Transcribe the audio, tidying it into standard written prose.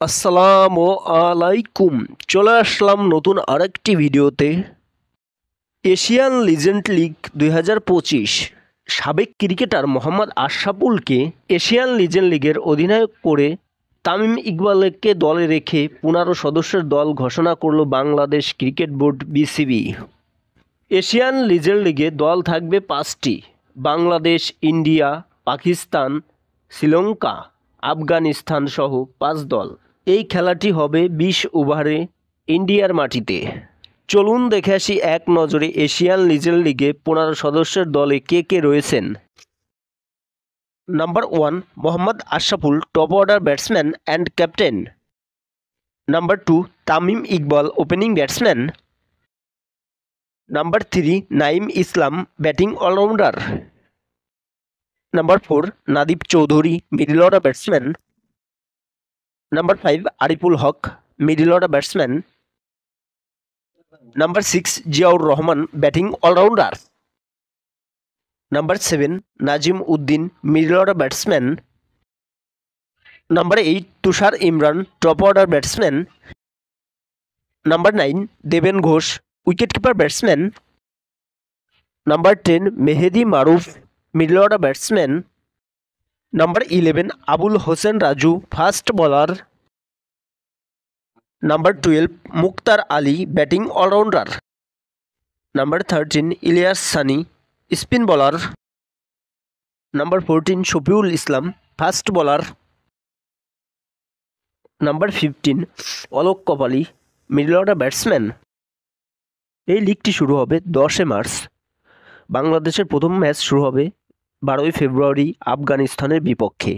আসসালামু আলাইকুম। চলে আসলাম নতুন আরেকটি ভিডিওতে। এশিয়ান লিজেন্ড লিগ 2025 সাবেক ক্রিকেটার মোহাম্মদ আশরাফুলকে এশিয়ান লিজেন্ড লিগের অধিনায়ক করে তামিম ইকবালকে দলে রেখে 15 সদস্যের দল ঘোষণা করল Bangladesh cricket board BCB. Asian legend লিগে দল থাকবে 5টি: বাংলাদেশ, ইন্ডিয়া, পাকিস্তান, শ্রীলঙ্কা, আফগানিস্তান সহ 5 দল। এই খেলাটি হবে 20 ওভারে ইন্ডিয়ার মাটিতে। চলুন দেখে আসি এক নজরে এশিয়ান লিজেন্ড লিগে 15 সদস্যের দলে কে কে রয়েছেন। Number 1 Mohammad Ashraful, top order batsman and captain. Number 2 Tamim Iqbal, opening batsman. Number 3 Naim Islam, batting allrounder. Number 4 Nadib Chowdhury, middle order batsman. Number 5 Ariful Haque, middle order batsman. Number 6 Ziaur Rahman, batting allrounder. Number 7 Nazim Uddin, middle order batsman. Number 8 Tushar Imran, top order batsman. Number 9 Deben Ghosh, wicketkeeper batsman. Number 10 Mehedi Maruf, middle order batsman. Number 11 Abul Hossain Raju, fast bowler. Number 12 Mukhtar Ali, batting allrounder. Number 13 Ilias Sunny, spin bowler. Number 14 Shafiul Islam, fast bowler. Number 15 Alok Kapali, middle order batsman. এই লিগটি শুরু হবে 10 March. বাংলাদেশের প্রথম match শুরু হবে 12 ফেব্রুয়ারি আফগানিস্তানের বিপক্ষে।